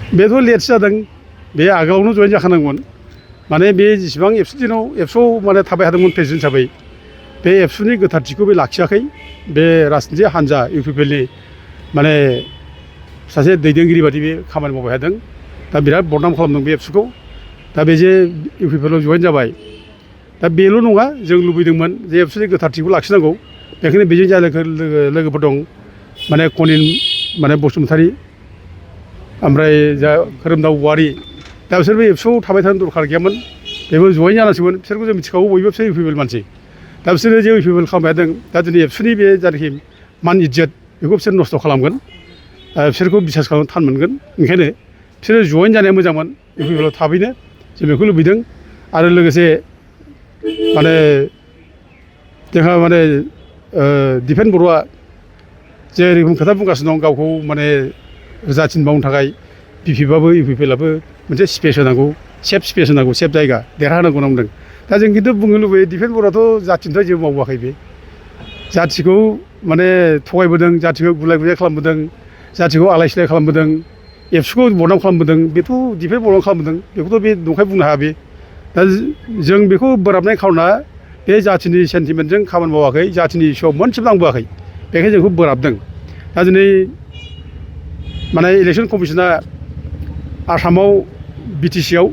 बेथ' लेटसो जादों बे आगोलावनो जयेन जाखानांगौमोन माने बे जेसेबां एबसुआव माने थाबाय थादोंमोन प्रेसिडेन्ट हिसाबै बे एबसुनि गोथारथिखौ बे लाखियाखै बे राजनिथि हान्जा इउ पि पि एलनि माने सासे दैदेनगिरि बादि बे खामानि मावबाय थादों दा बिराद बदनाम खालामदों बे एबसुखौ दा बे जे इउ पि पि एलआव जयेन जाबाय दा बेल' नङा जों लुबैदोंमोन जे एबसुनि गोथारथिखौ लाखिनांगौ बेखायनो बेजों जा लोगोफोर दं माने कनिन माने बसुमतारी ओमफ्राय जा खोरोमदाव औवारी दा बिसोरबो एबसुआव थाबाय थानो दरखार गैयामोन बेबो जयेन जानांसिगोन बिसोरखौ जों मिथिखागौ बयबो बिसोर इउ पि पि एल मानसि दा बिसोरो जे इउ पि पि एल खालामबाय थादों दा दिनै एबसुनि बे जायनाखि मान इज्जत बेखौ बिसोर नस्थ' खालामगोन बिसोरखौ बिसास खालामनो थान मोनगोन ओंखायनो बिसोरो जयेन जानाया मोजांमोन इउ पि पि एलआव थाबैनो जों बेखौ लुबैदों आरो लोगोसे माने जोंहा माने दिपेन बर'आ जे रोखोम खोथा बुंगासिनो दं गावखौ माने जाथिनि मावनो थाखाय बिपिएफआबो इउ पि पि एलआबो मोनसे स्पेस होनांगौ सेफ स्पेस होनांगौ सेफ जायगा देरहाहोनांगौ होनना बुंदों दा जों खिन्थु बुंनो लुबैयो दिपेन बर'आथ' जाथिनिफ्राय जेबो मावाखै बे जाथिखौ माने थगायबोदों जाथिखौ गुलाय गुजाय खालामबोदों जाथिखौ आलाय सिलाय खालामबोदों एबसुखौ बदनाम खालामबोदों बेथ' दिपेन बर'आनो खालामबोदों बेखौथ' बे नंखाय बुंनो हाया बे दा जों बेखौ बोराबनाय खार'ना बे जाथिनि सेन्टिमेन्टजों खामानि मावाखै जाथिनि इस्युआव मोनसेबो नांबोआखै बेखायनो जोंखौ बोराबदों दा दिनै माने इलेक्सन कमिसना आसामाव बिटिसिआव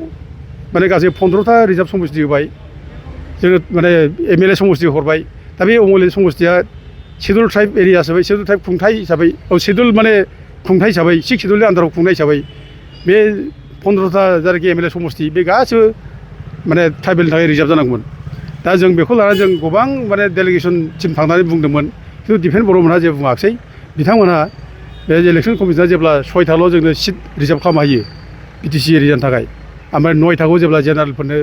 माने गासै 15था रिजार्भ समस्ति होबाय जोङो माने एमएलए समस्ति हरबाय दा बे एमएलए समस्तिया शेड्युल ट्राइब एरिया हिसाबै शेड्युल ट्राइब खुंथाइ हिसाबै शेड्युल माने खुंथाइ हिसाबै 6 शेड्युलनि आन्दाराव खुंनाय हिसाबै बे 15था जायनाखि एमएलए समस्ति बे गासिबो माने ट्राइबेलनि थाखाय रिजार्भ जानांगौमोन दा जों बेखौ लानानै जों गोबां माने डेलिगेसन टिम थांनानै बुंदोंमोन खिन्थु दिपेन बर'मोनहा जेबो बुङाखिसै बिथांमोनहा बे इलेक्सन कमिसना जेब्ला 6थाल' जोंनो सिट रिजार्भ खालामना होयो बिटिसि एरियानि थाखाय ओमफ्राय 9थाखौ जेब्ला जेनेरेलफोरनो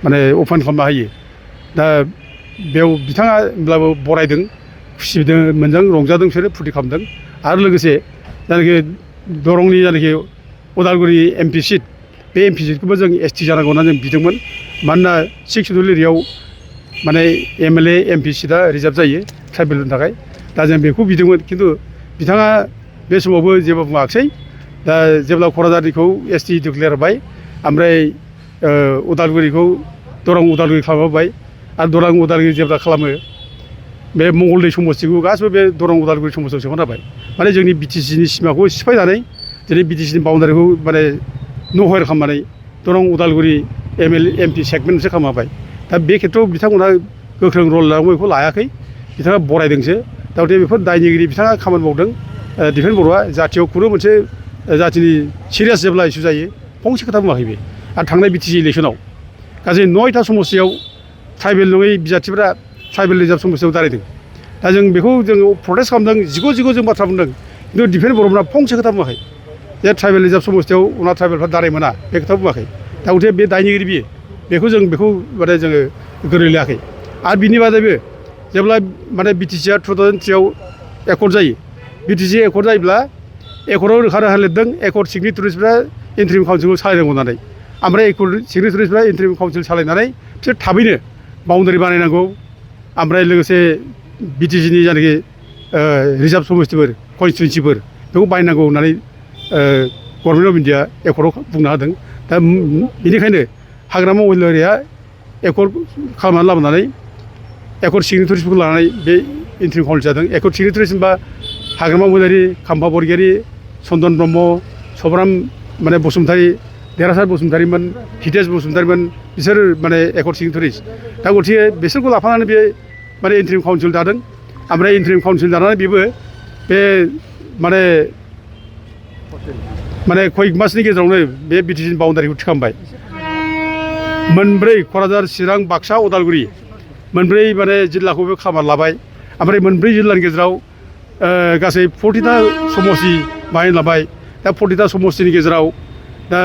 माने अपेन खालामना होयो दा बेयाव बिथाङा होमब्लाबो बरायदों खुसिदों मोजां रंजादों बिसोरो फुरथि खालामदों आरो लोगोसे जायनाखि दरंनि जायनाखि उदालगुरि एमपि सिट बे एमपि सिटखौबो जों एसटि जानांगौ होननानै जों बिदोंमोन मानोना 6 शेड्युल एरियायाव माने एमएलए एमपि सिटआ रिजार्भ जायो ट्राइबेलनि थाखाय दा जों बेखौ बिदोंमोन खिन्थु बिथाङा बे समावबो जेबो बुङाखिसै दा जेब्ला क'क्राझारनिखौ एसटि डिक्लेयार होबाय ओमफ्राय उदालगुरिखौ दरं उदालगुरि खालामबाय आरो दरं उदालगुरि जेब्ला खालामो बे मंगलदै समस्तिखौ गासिबो बे दरं उदालगुरि समस्तियाव सोफाना होबाय माने जोंनि बिटिसिनि सिमाखौ सिफायनानै दिनै बिटिसिनि बाउन्डारिखौ माने नहयर खालामनानै दरं उदालगुरि एमएलए एमपि सेगमेन्टसो खालामबाय दा बे खेत्रआव बिथांमोनहा गोख्रों रल लानांगौ बेखौ लायाखै बिथाङा बरायदोंसो दा गथे बेफोर दायनिगिरि बिथाङा खामानि मावदों दिपेन बर'आ जाथियाव खुनु मोनसे जाथिनि सिरियास जेब्ला इसु जायो फंसे खोथा बुङाखै बे आरो थांनाय बिटिसि इलेक्सनाव गासै 9था समस्तियाव ट्राइबेल नङै बिजाथिफोरा ट्राइबेल रिजार्भ समस्तियाव दारायदों दा जों बेखौ जोङो प्रटेस्ट खालामदों जिगु जों बाथ्रा बुंदों खिन्थु दिपेन बर'मोनहा फंसे खोथा बुङाखै जे ट्राइबेल रिजार्भ समस्तियाव उनाव ट्राइबेलफ्रा दाराय मोना बे खोथा बुङाखै दा गथे बे दायनिगिरि बियो बेखौ माने जोङो गोरलै लायाखै आरो बिनि बादैबो जेब्ला माने बिटिसिआ 2003आव एकर्ड जायो बिटिसि एकर्ड जायोब्ला एकर्डआव रोखा रोखा लिरदों एकर्ड सिगनेटारिसफ्रा इन्ट्रिम काउन्सिलखौ सालायनांगौ होननानै ओमफ्राय एकर्ड सिगनेटारिसफ्रा इन्ट्रिम काउन्सिल सालायनानै बिसोर थाबैनो बाउन्डारि बानायनांगौ ओमफ्राय लोगोसे बिटिसिनि जायनाखि रिजार्भ समस्तिफोर कनस्टिटुवेन्सिफोर बेखौ बायनांगौ होननानै गभर्नमेन्ट अफ इन्डिया एकर्डआव बुंना होदों दा बेनिखायनो हाग्रामा महिलारिया एकर्ड खालामनानै लाबोनानै एकर्ड सिगनेटारिसफोरखौ लानानै बे इन्ट्रिम काउन्सिल जादों एकर्ड सिगनेटारिस होनबा हाग्रामा महिलारि खाम्फा बरगयारि चन्दन ब्रह्म सब्राम माने बसुमतारी देरहासार बसुमतारीमोन हितेश बसुमतारीमोन बिसोर माने एकर्ड सिगनेटारिस दा गथिखे बिसोरखौ लाफानानै बे माने इन्ट्रिम काउन्सिल दादों ओमफ्राय इन्ट्रिम काउन्सिल दानानै बेबो बे माने कयेक मासनि गेजेरावनो बे बिटिसिनि बाउन्डारिखौ थिखांबाय मोनब्रै क'क्राझार चिरां बाक्सा उदालगुरि मोनब्रै माने जिल्लाखौ बे खामानि लाबाय ओमफ्राय मोनब्रै जिल्लानि गेजेराव गासै 40था समस्ति बाहायनो लाबाय दा 40था समस्तिनि गेजेराव दा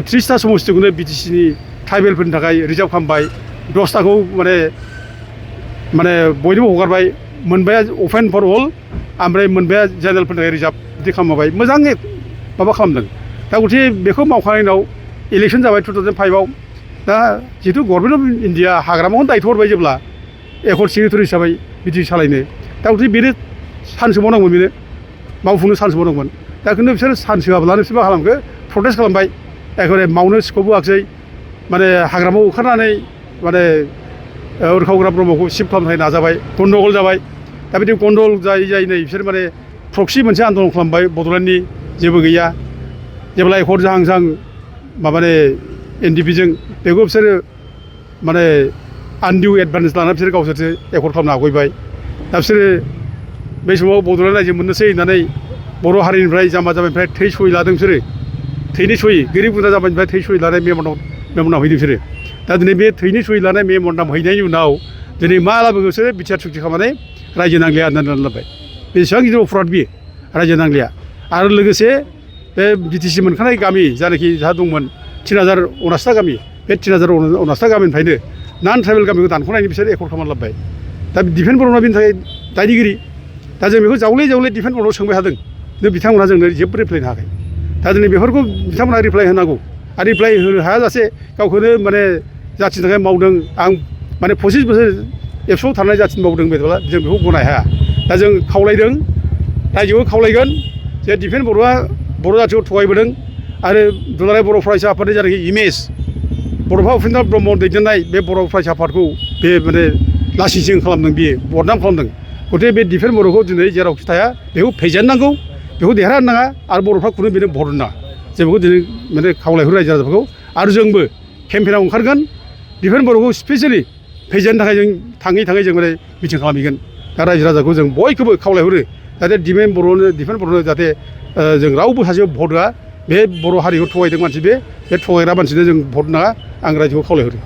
30था समस्तिखौनो बिटिसिनि ट्राइबेलफोरनि थाखाय रिजार्भ खालामबाय 10थाखौ माने बयनोबो हगारबाय मोनबाया अपेन फर अल ओमफ्राय मोनबाया जेनेरेलफोरनि थाखाय रिजार्भ बिदि खालामबाय मोजां माबा खालामदों दा गथिखे बेखौ मावखांनायनि उनाव इलेक्सन जाबाय 2005आव दा जिहेतु गभर्नमेन्ट अफ इन्डिया हाग्रामाखौनो दायथ' हरबाय जेब्ला एकर्ड सिगनेटारि हिसाबै बिटिसि सालायनो दा गथिखे बेनो चान्स होबावनांगौमोन बेनो मावफुंनो चान्स होबावनांगौमोन दा खिन्थु बिसोर चान्स होआब्लानो बिसोर मा खालामखो प्रटेस्ट खालामबाय एखेबारे मावनो सिखौ होआखिसै माने हाग्रामायाव ओंखारनानै माने उरखावग्रा ब्रह्मखौ सिफ खालामनो थाखाय नाजाबाय गन्दगल जाबाय दा बिदि गन्दगल जायै जायै नै बिसोर माने प्रक्सि मोनसे आन्दलन खालामबाय बड'लेण्डनि जेबो गैया जेब्ला एकर्ड जाहां जाहां माबाने NDP जों बेखौ बिसोरो माने आनडिउ एडभान्टेज लानानै बिसोर गावसोरसो एकर्ड खालामनो आवगायबाय दा बिसोरो बै समाव बड'लेण्ड रायजो मोननोसै होननानै बर' हारिनिफ्राय जाम्बा जाम्बिनिफ्राय थै सहि लादों बिसोरो थैनि सहि गोरिब गुन्द्रा जाम्बानिफ्राय थै सहि लानाय मेम'नाव हैदों बिसोरो दा दिनै बे थैनि सहि लानाय मेम'नाव हैनायनि उनाव दिनै मा लाबोखो बिसोरो बिटिआर सुक्ति खालामनानै रायजो नांलिया होननानै लाबाय बेसेबां गिदिर अफराद बियो रायजो नांलिया आरो लोगोसे बे BTC मोनखानाय गामि जायनाखि जाहा दंमोन 3059टा गामि बे 3059टा गामिनिफ्रायनो नन ट्राइबेल गामिखौ दानख'नायनि बिसोर एकर्ड खालामनानै लाबाय दा दिफेन बर'ना बेनि थाखाय दायनिगिरि दा जों बेखौ जावले जावले दिफेन बर'नाव सोंबाय थादों खिन्थु बिथांमोनहा जोंनो जेबो रिप्लाय होनो हायाखै दा दिनै बेफोरखौ बिथांमोनहा रिप्लाय होनांगौ आरो रिप्लाय होनो हायाजासे गावखौनो माने जाथिनि थाखाय मावदों आं माने 25 बोसोर एबसुआव थानाय जाथिनि मावदों बेबायदिब्ला जों बेखौ गनाय हाया दा जों खावलायदों रायजोआव खावलायगोन जे दिफेन बर'आ बर' जाथिखौ थगायबोदों आरो दुलाराय बर' फरायसा आफादनि जायनाखि इमेज बड'फा उपेन्द्र ब्रह्म दैदेननाय बे बर' फरायसा आफादखौ बे माने लासिंसिं खालामदों बियो बदनाम खालामदों गथिखे बे दिफेन बर'खौ दिनै जेरावखि थाया बेखौ फेजेननांगौ बेखौ देरहानो नाङा आरो बर'फ्रा खुनु बेनो भट होनो नाङा जों बेखौ दिनै माने खावलायहरो रायजो राजाफोरखौ आरो जोंबो केम्पेनाव ओंखारगोन दिफेन बर'खौ स्पेसियेलि फेजेननो थाखाय जों थाङै थाङै जों माने मिटिं खालामहैगोन दा रायजो राजाखौ जों बयखौबो खावलायहरो जाहाथे दिफेन बर'नो जाहाथे जों रावबो सासेयाव भट होआ बे बर' हारिखौ थगायदों मानसि बे थगायग्रा मानसिनो जों भट नाङा आं रायजोखौ खावलायहरो